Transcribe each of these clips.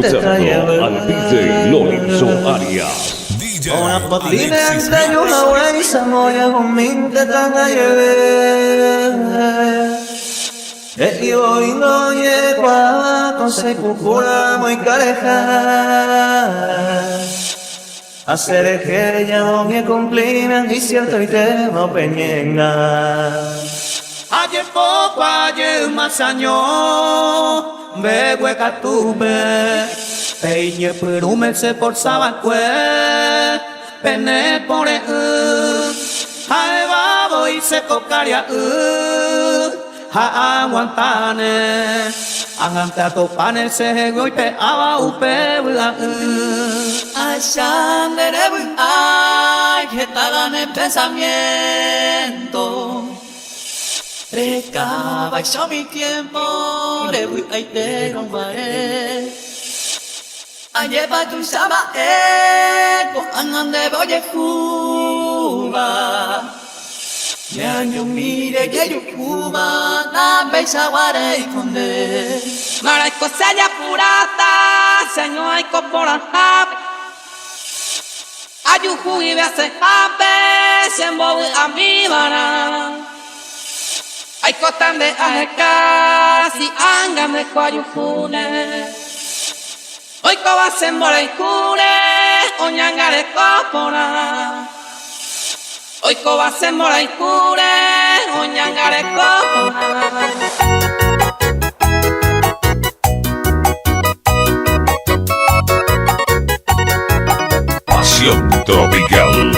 Escuchando al DJ Lorenzo Arias. Una potinente y una huesa moya con minte tan ayeve. Ibo y no llegua con se cucura muy careja. Hacer que ya no me cumplimen y cierto y temo peñenga. Ayer poco, ayer más año, me hueca tuve. Peñe perume se por sabacue, pene por babo y se cocaria aguantane, angante a topane se goite aba upe Ayan de ay, que tagan el pensamiento. Recaba y yo mi tiempo, le voy a ir con pared. Ayer pa' tu sama pues andan de boye Cuba. Me año mire que yo Cuba, na beisa guare y conde. Maraiko saya purata, señor hay corporata. Ayuhu y me hace ape, se mueve a mi vara. Hay cotan de ajeka, si angan de coayufune. Hoy coba se mora y cure, oñangare copora. Hoy coba se mora y cure, oñangare copora. Pasión tropical.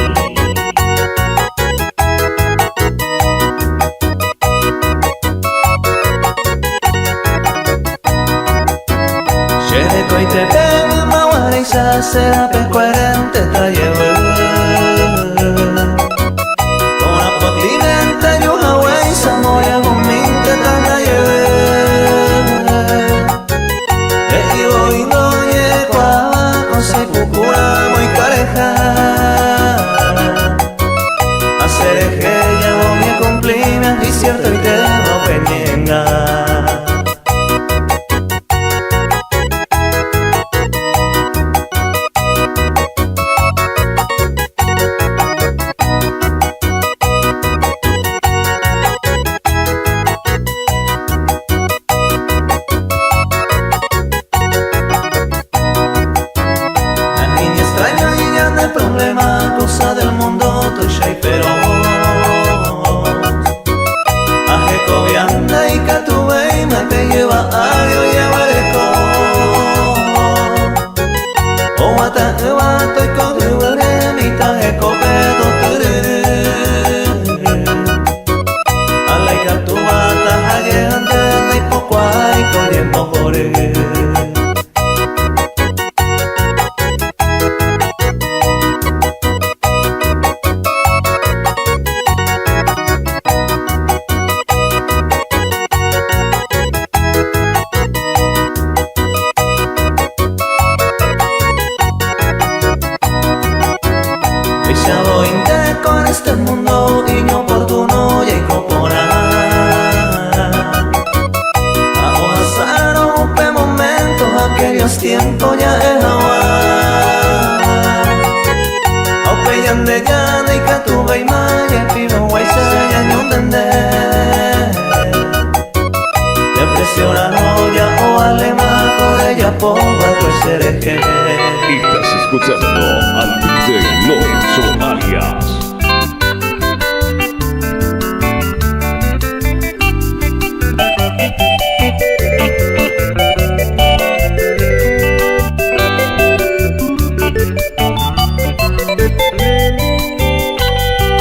Será pescuerente trayeve. Una potinente y una huesa moya con minte tan ayeve. Ibo y no llegua con se cucura muy careja. Hacer que ya no me cumplimen y cierto y temo peñenga. Problema, cosa del mundo, tuya y pero Ajecobianda y Catube y me te lleva a yo y a Bareco. O mata que bato y cogible mi taje copedo turere. A la que tu bata hagante y poco hay corriendo por él. Con este mundo inoportuno y incorporar a pasar un momento aquellos tiempos ya es agua o peyan de llana y catuba y maya y pino guay se ya no entender depresión a olla o alemán por ella ponga pues hereje. Y estás escuchando al DJ Lorenzo Arias.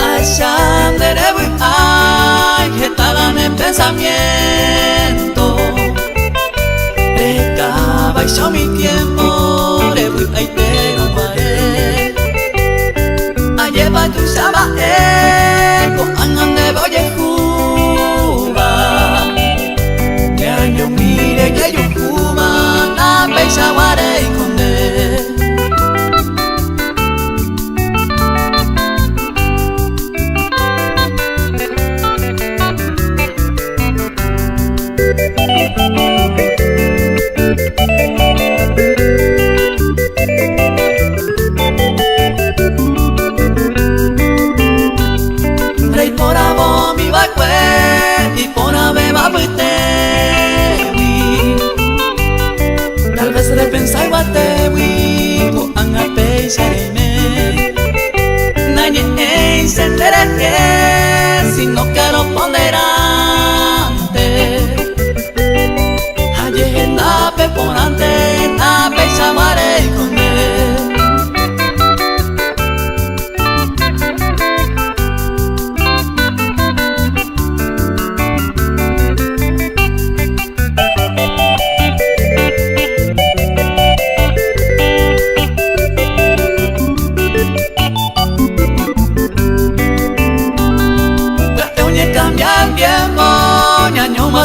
Ayan de ay, que tagan el pensamiento. Recaba y yo mi tiempo, le voy a ir con pared.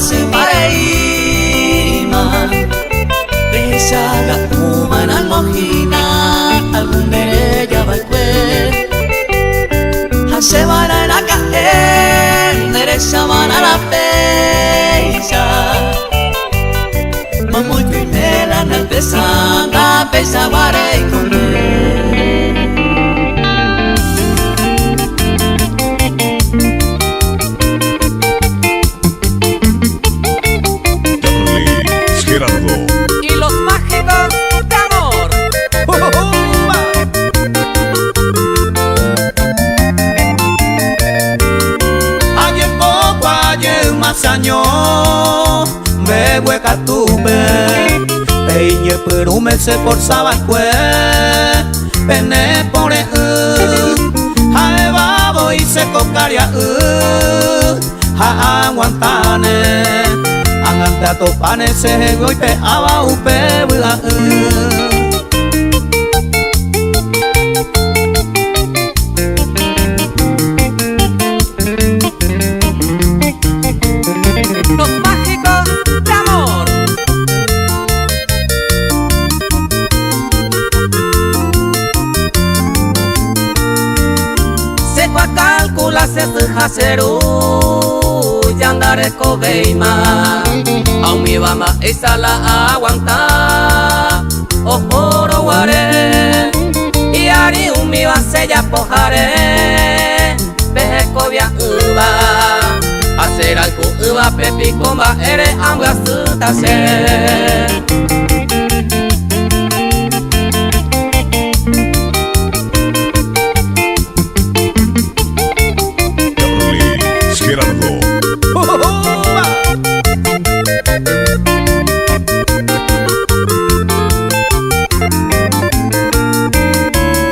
se pareima Risaga umana mojina Algún derecha va a se van a la caer, derecha van a la peisa. Mamuy primera en el pesanga, pesa vare y Gerardo y los mágicos de amor. Masaño behueca tuve peñe perume se forzaba cue pene pone jae babo y se cocaria ja aguantane angante a topane se goite aba upe bula Los mágicos de amor. Se va a calcular se deja ceru y andaré cobeima. Aún mi mamá esa la aguanta. Ojoro guaré y ari un mi base ya pojaré. Pejecovia uva. Hacer algo uva pepi comba ere ambas tase. Gerardo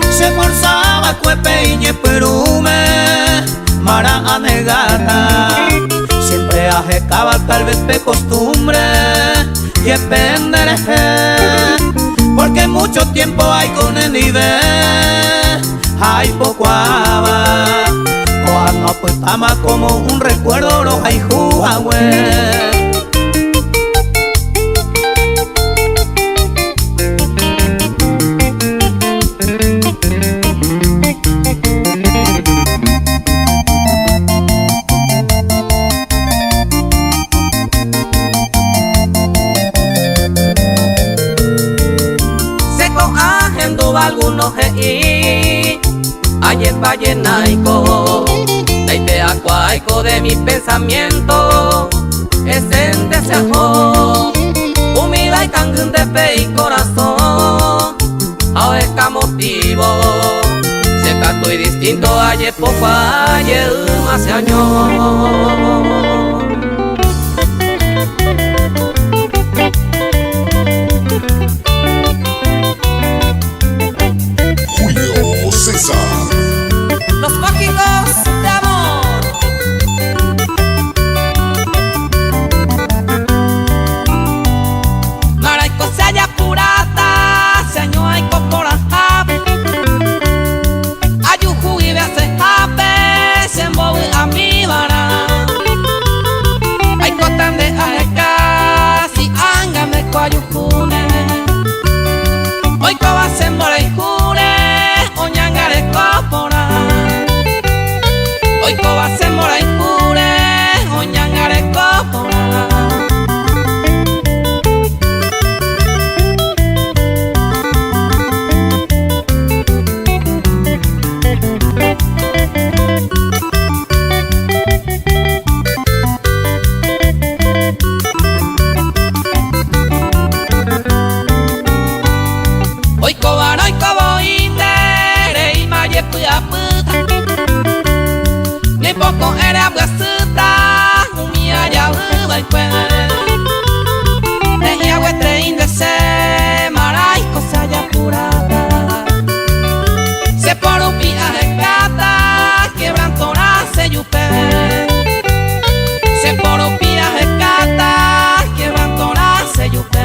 se forzaba cuepe y perume mara anegata siempre ajecaba tal vez de costumbre y pendereje porque mucho tiempo hay con el nivel hay poco aba cuando pues ama como un recuerdo los hay jugawe algunos hei ayer valle naico daite acuaico de mi pensamiento es en deseo humildad y cangún de pe y corazón ahora motivo se canto y distinto ayer poco ayer hace años. Los mágicos de amor. Maraico se haya purata, señor hay copora jabe. Ayuju y hace jabe, se mueve a mi vara. Hay cotan de aeca, si anga me coayujune. Hoy coba se mora y jure. Hoy coba se mora y cure, oñangare copora. Hoy cobo indere y maye puya puta. Ni poco era buasuta, umia ya uba y cue. Tenía huetre indese, maraico se haya purata. Se por un pia de gata, quebrantora se yupe. Se por un pia de gata, quebrantora se yupe.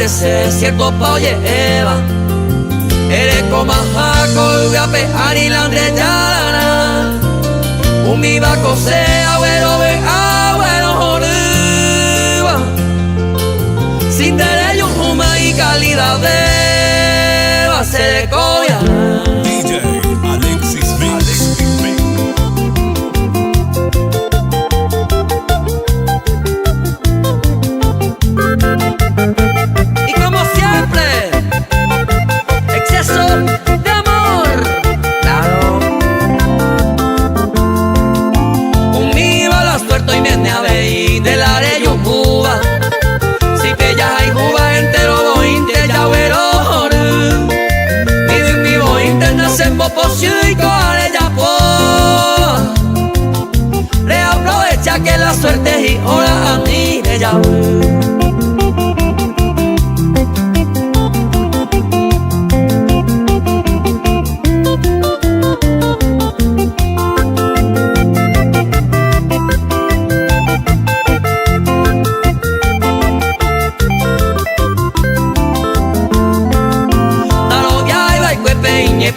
ese cierto pa lleva. Eres como jaco, guape, arilan de yarana. Un viva cose, abuelo, ve, abuelo, joriba. Sin derecho, huma y calidad de base de cobia. DJ Alexis Mix. Y como siempre, exceso de amor. Claro. Un viva las tuerto y viene a ver del arello Cuba. Si te ya hay Cuba entero voy te ya güero. Vivo en vivo interna se poposio y coare ya po. Reaprovecha que la suerte y ahora a mí de ya.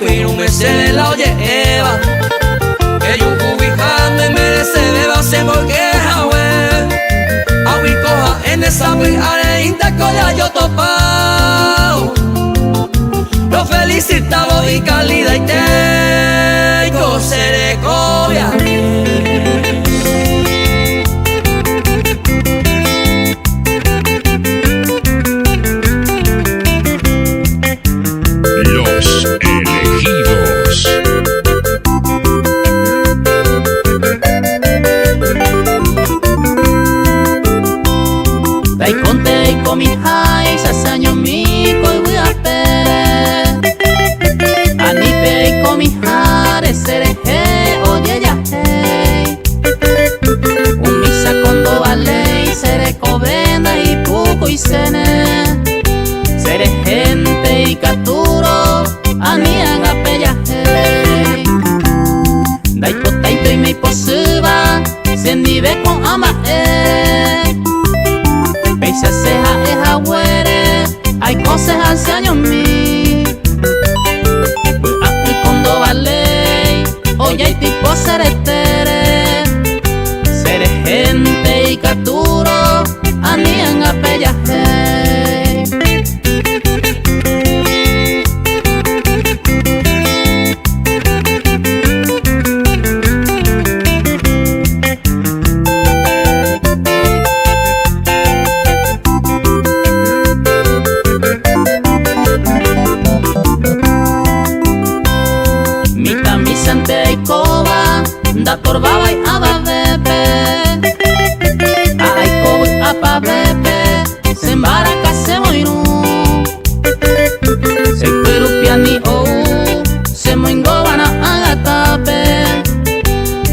Pero me se la lleva que yo cubijame merece beba se morqueja we awi coja en esa are intacoya yo topao lo felicitado y calidad y tengo seré cobia. Seré gente y capturo a mi agapellaje. Dai potaito y me posuba se nive con amae. Peisa seja es agüere hay cosas hace años mi. Aquí cuando vale oye hay tipo seré tere. Seré gente y capturo a mi agapellaje. Da torbaba y aba bebe ay ko apa bebe se embarca se moinu se perupiani o se moingobana agatape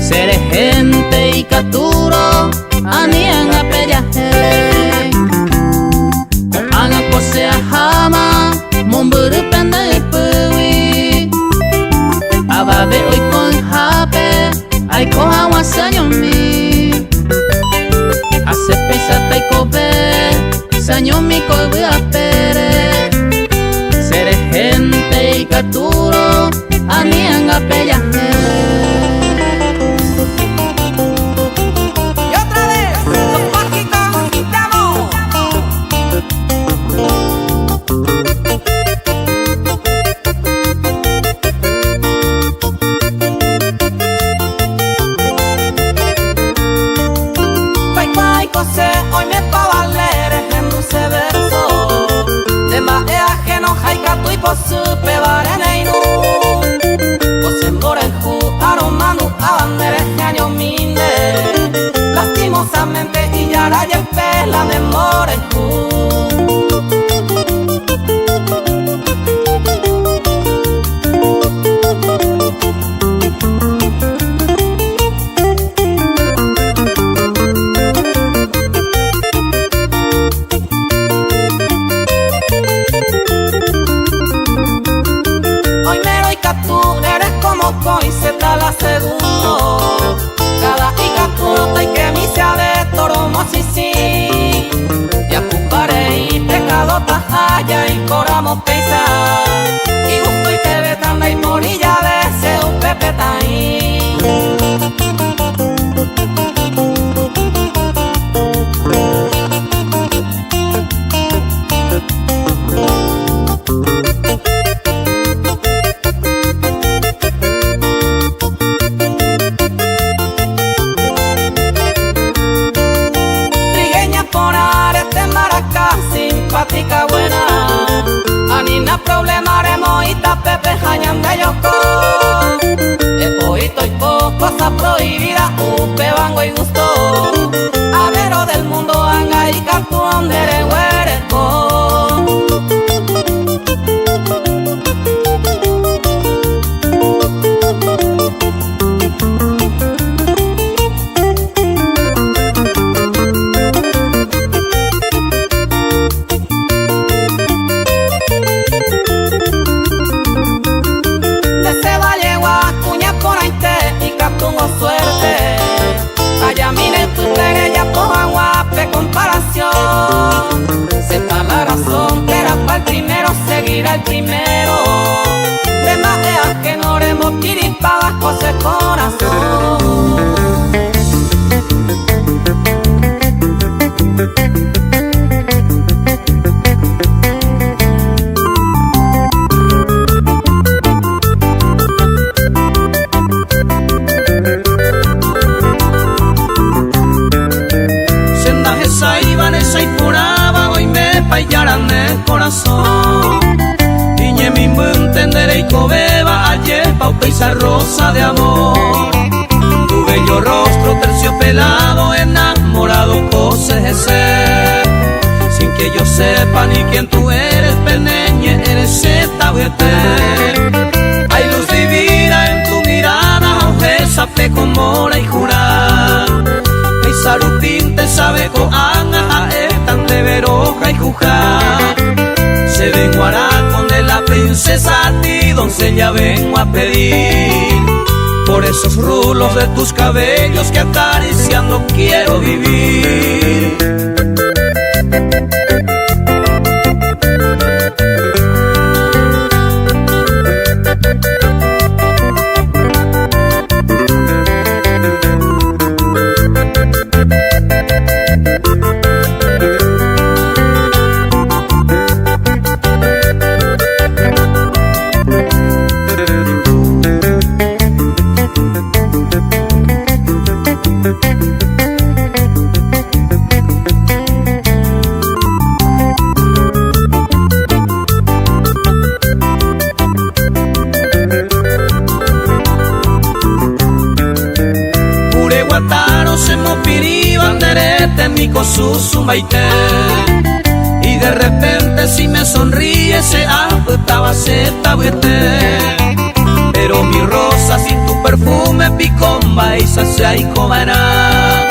seré gente y capturo ani en apellaje anga posea jama momburu pende y pewi ababe hoy con jape ay coja wasanyo mi hace pesa tai kobe sanyo mi kobe apere seré gente y capturo a mi angapellaje. Y otra vez los paquitos quitamos. Hoy me pa valer en dulce verso de mae ajeno haikatu y posupe vareneinu posemborenju aromanu abandere año mine lastimosamente y yara yepe la memorenju. Y se da la segundo cada icatu tai que mi sea de toro mosisi y acupare y pecado Pajaya y coramos peisa y gusto y te betanda y morilla de ese un pepe taín. Simpática buena, anina problema remoita pepe jañan de yoko. Epoito y po cosa prohibida, upe bango y gusto. Avero del mundo anga y cactu andere huereco. Suerte, allá mire tu ella cojan guape comparación. Sepa la razón que era para el primero, seguirá el primero. De más que no remo piripadas cosas corazón. Payaran el corazón Iñe mi entenderé y cobeba ayer pauta esa rosa de amor. Tu bello rostro terciopelado enamorado cose ese. Sin que yo sepa ni quién tú eres, peneñe, eres etahuete. Hay luz divina en tu mirada, ojesa pe mora y jura. Hay sarupín te sabe coanga tan de veroja y jujá. Se ven guaracón de la princesa a ti, doncella vengo a pedir. Por esos rulos de tus cabellos que acariciando quiero vivir. Y de repente si me sonríe se apretaba se tabuete. Pero mi rosa sin tu perfume picomba y se hay cobará.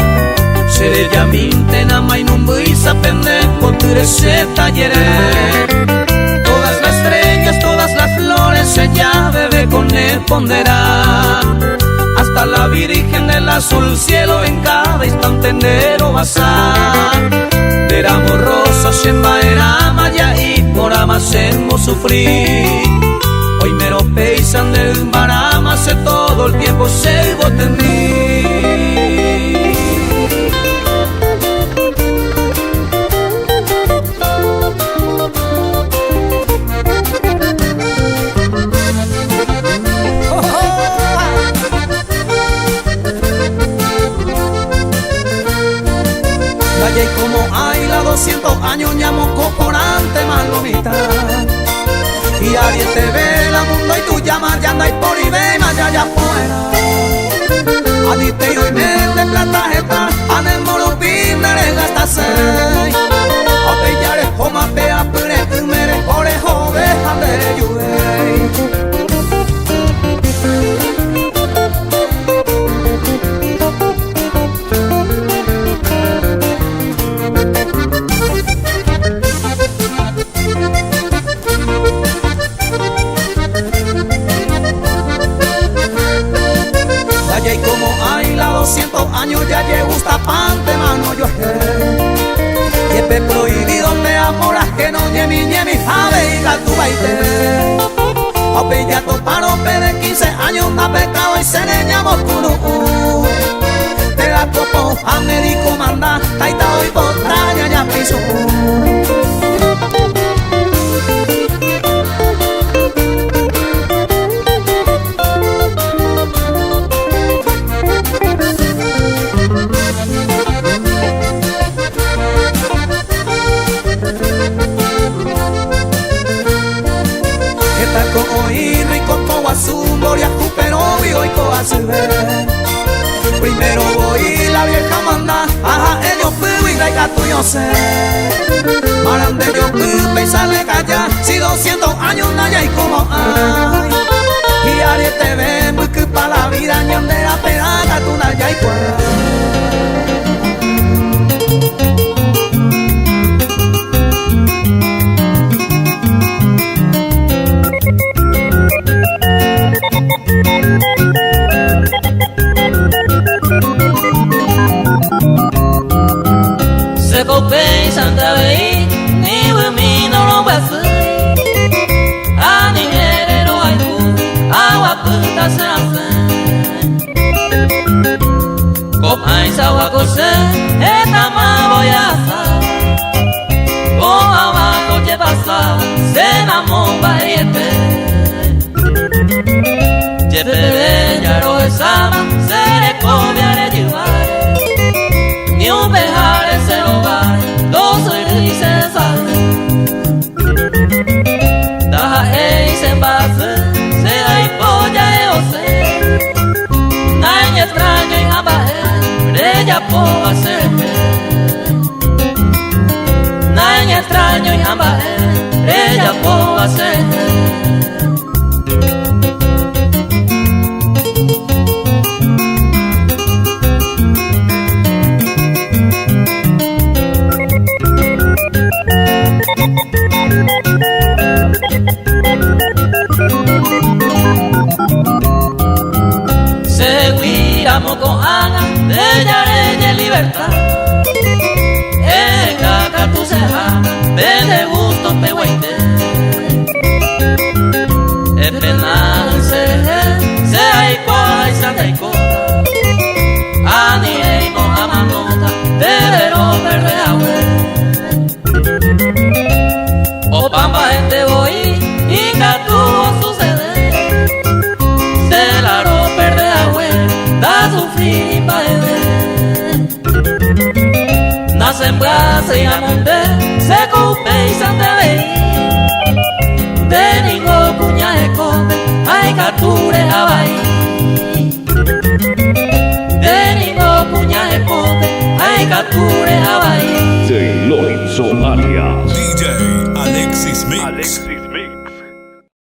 Seré ya minte nama y numbuisa pendejo se talleré. Todas las estrellas, todas las flores ella bebe con él ponderá. Hasta la Virgen del azul cielo en cada instante enero basá. Éramos rosas en era maya y por amasemos sufrir. Hoy mero peisan del barama se todo el tiempo se mí. Y como hay la 200 años llamo cocorante malomita. Y alguien te ve la mundo y tú llamas ya andáis por y ven allá afuera. Aditeo y mente plata jeta, an el molopín me gasta seis. A pellares como a pea pure, mere orejo dejan de llover. Y como hay la 200 años ya llevo esta pante mano yo y este prohibido te amor que no ñemi ñemi ave y la tu baite. O pilla tu paro de 15 años más pecado y se le llamó curu. Te la copo a médico manda, taita hoy potraña ya piso. Primero voy la vieja manda, ajá, ellos fui y la tuyo sé. Marande yo fui y sale calla, si 200 años no hay como hay. Y ahora te ven muy que pa' la vida, ñande la pegada, tú no hay cual. Santa Bay, ni mi no lo vas a ni no hay agua puta se hace. Copa y agua cose, esta más voy a hacer. Con abajo que pasa, se enamora y Jefe ya lo esama, se le come a llevar. Ni un bejar se lo va. Y se sale da se base se hay polla o se nadie extraño y jamás ella puede hacer nadie extraño y jamás ella puede hacer. Seguiramos con Ana de Yare de libertad. Caca tu ceja, de gusto te guaite. El penal se hay cual y santa y cota. Ani y moja nota, de lo verde agüe. O pampa gente voy y catuo sucede. Se la ropa verde agüe, da sufrir y paede. Nace en brasa y amo